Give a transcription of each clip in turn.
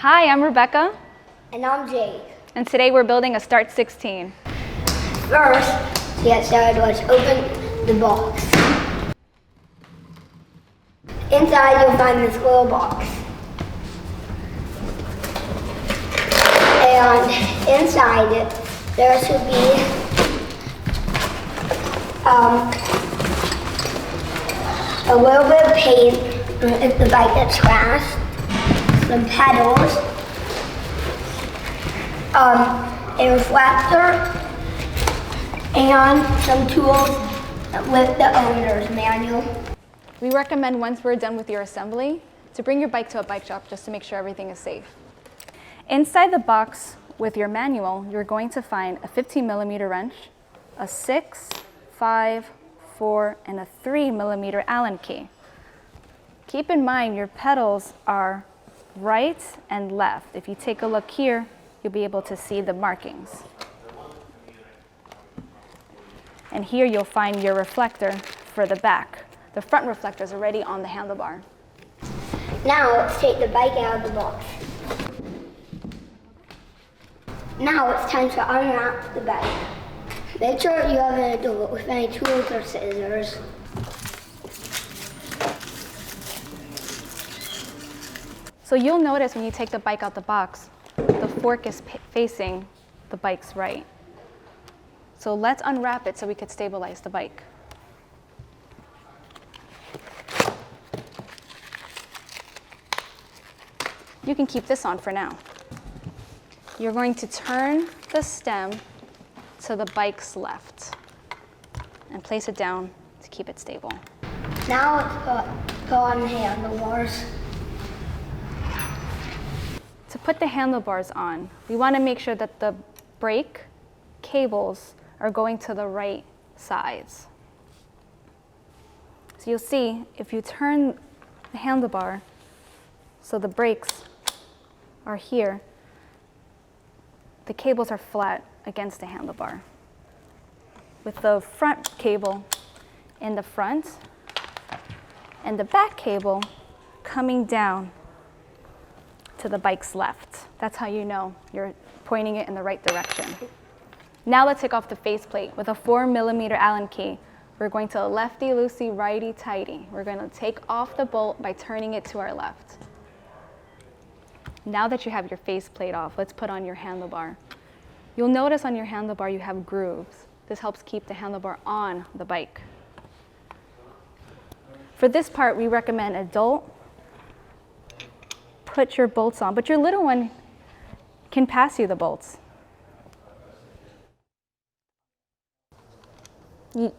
Hi, I'm Rebecca. And I'm Jake. And today we're building a Start 16. First, to get started, let's open the box. Inside, you'll find this little box. And inside it, there should be a little bit of paint if the bike gets scratched, some pedals, a reflector, and some tools with the owner's manual. We recommend once we're done with your assembly to bring your bike to a bike shop just to make sure everything is safe. Inside the box with your manual, you're going to find a 15mm wrench, a 6, 5, 4, and a 3mm Allen key. Keep in mind your pedals are right and left. If you take a look here, you'll be able to see the markings. And here you'll find your reflector for the back. The front reflector is already on the handlebar. Now let's take the bike out of the box. Now it's time to unwrap the bike. Make sure you have an adult with any tools or scissors. So you'll notice when you take the bike out the box, the fork is facing the bike's right. So let's unwrap it so we could stabilize the bike. You can keep this on for now. You're going to turn the stem to the bike's left and place it down to keep it stable. Now let's put on the handlebars. To put the handlebars on, we want to make sure that the brake cables are going to the right sides. So you'll see if you turn the handlebar so the brakes are here, the cables are flat against the handlebar, with the front cable in the front and the back cable coming down to the bike's left. That's how you know you're pointing it in the right direction. Now let's take off the faceplate. With a 4mm Allen key, we're going to lefty-loosey, righty-tighty. We're going to take off the bolt by turning it to our left. Now that you have your faceplate off, let's put on your handlebar. You'll notice on your handlebar you have grooves. This helps keep the handlebar on the bike. For this part, we recommend adult. Put your bolts on, but your little one can pass you the bolts.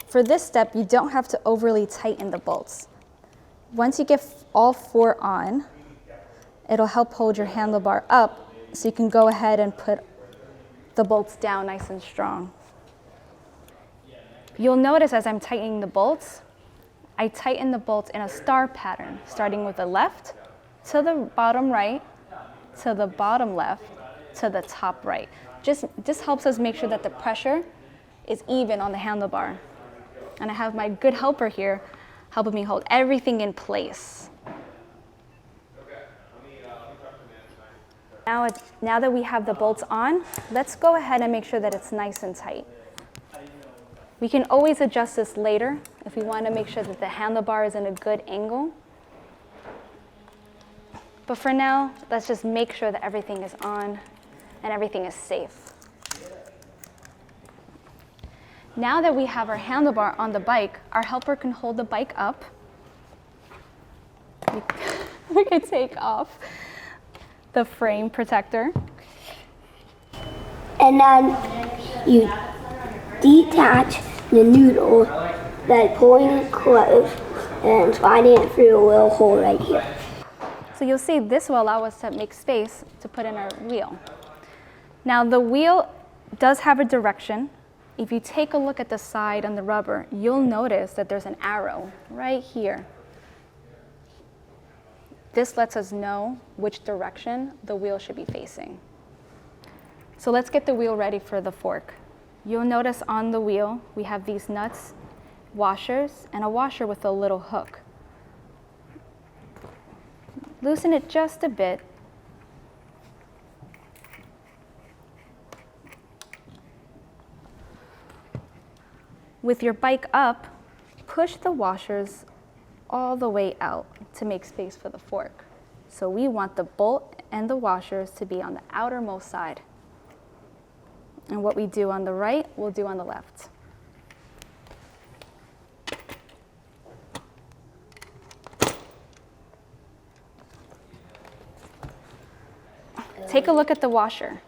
For this step, you don't have to overly tighten the bolts. Once you get all 4 on, it'll help hold your handlebar up so you can go ahead and put the bolts down nice and strong. You'll notice as I'm tightening the bolts, I tighten the bolts in a star pattern, starting with the left to the bottom right, to the bottom left, to the top right. This helps us make sure that the pressure is even on the handlebar. And I have my good helper here helping me hold everything in place. Now that we have the bolts on, let's go ahead and make sure that it's nice and tight. We can always adjust this later if we want to make sure that the handlebar is in a good angle. But for now, let's just make sure that everything is on and everything is safe. Now that we have our handlebar on the bike, our helper can hold the bike up. We can take off the frame protector. And then you detach the noodle by pulling it close and sliding it through a little hole right here. So you'll see this will allow us to make space to put in our wheel. Now the wheel does have a direction. If you take a look at the side on the rubber, you'll notice that there's an arrow right here. This lets us know which direction the wheel should be facing. So let's get the wheel ready for the fork. You'll notice on the wheel, we have these nuts, washers, and a washer with a little hook. Loosen it just a bit With your bike up, push the washers all the way out to make space for the fork. So we want the bolt and the washers to be on the outermost side. And what we do on the right, we'll do on the left. Take a look at the washer.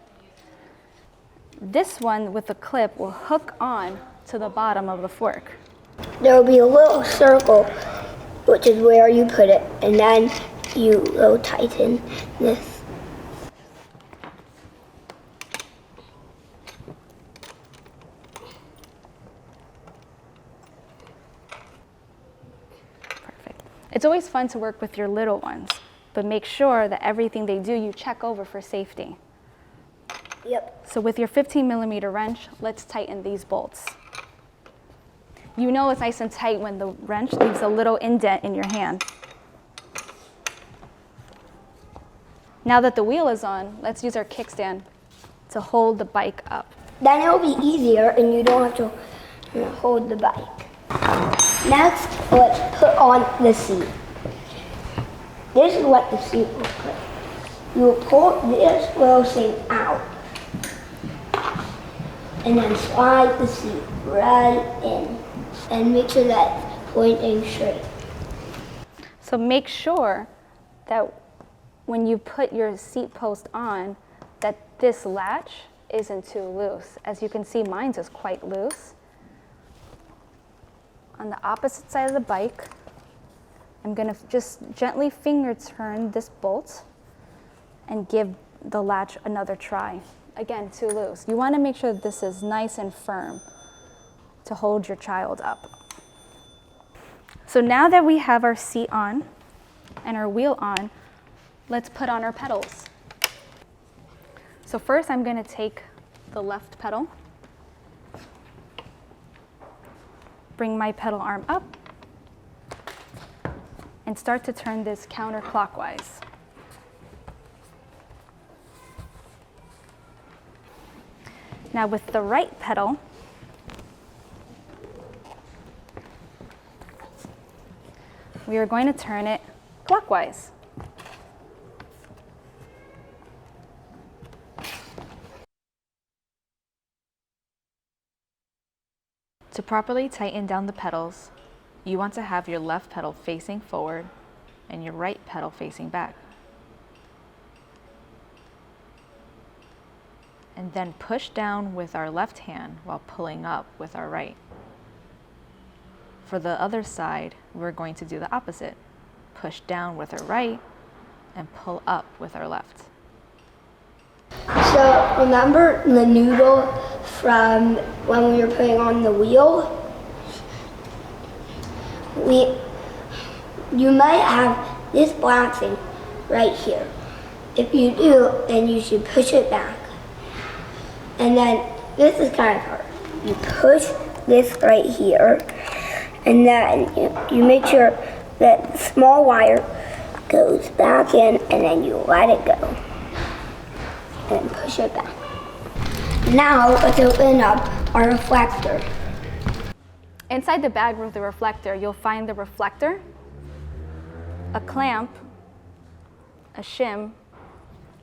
This one with the clip will hook on to the bottom of the fork. There will be a little circle, which is where you put it, and then you will tighten this. Perfect. It's always fun to work with your little ones, but make sure that everything they do, you check over for safety. Yep. So with your 15mm wrench, let's tighten these bolts. You know it's nice and tight when the wrench leaves a little indent in your hand. Now that the wheel is on, let's use our kickstand to hold the bike up. Then it will be easier and you don't have to hold the bike. Next, let's put on the seat. This is what the seat looks like. You will pull this little thing out and then slide the seat right in and make sure that it's pointing straight. So make sure that when you put your seat post on, that this latch isn't too loose. As you can see, mine's is quite loose. On the opposite side of the bike, I'm gonna just gently finger turn this bolt and give the latch another try. Again, too loose. You wanna make sure that this is nice and firm to hold your child up. So now that we have our seat on and our wheel on, let's put on our pedals. So first I'm gonna take the left pedal, bring my pedal arm up, and start to turn this counterclockwise. Now with the right pedal, we are going to turn it clockwise. To properly tighten down the pedals, you want to have your left pedal facing forward and your right pedal facing back. And then push down with our left hand while pulling up with our right. For the other side, we're going to do the opposite. Push down with our right and pull up with our left. So remember the noodle from when we were putting on the wheel? You might have this black thing right here. If you do, then you should push it back. And then this is kind of hard. You push this right here, and then you make sure that the small wire goes back in, and then you let it go. And push it back. Now let's open up our reflector. Inside the bag with the reflector, you'll find the reflector, a clamp, a shim,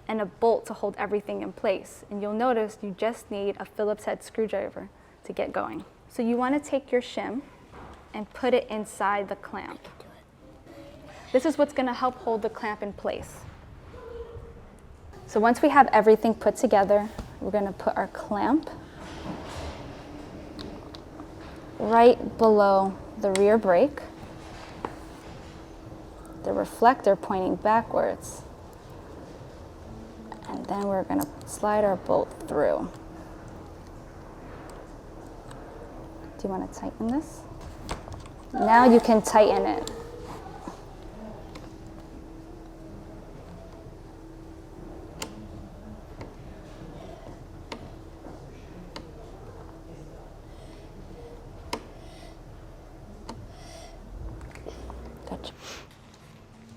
and a bolt to hold everything in place. And you'll notice you just need a Phillips head screwdriver to get going. So you want to take your shim and put it inside the clamp. This is what's going to help hold the clamp in place. So once we have everything put together, we're going to put our clamp right below the rear brake, the reflector pointing backwards, and then we're going to slide our bolt through. Do you want to tighten this? Now you can tighten it.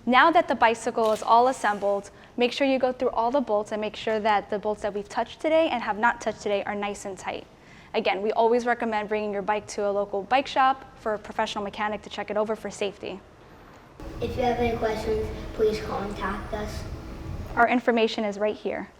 Now that the bicycle is all assembled, make sure you go through all the bolts and make sure that the bolts that we've touched today and have not touched today are nice and tight. Again, we always recommend bringing your bike to a local bike shop for a professional mechanic to check it over for safety. If you have any questions, please contact us. Our information is right here.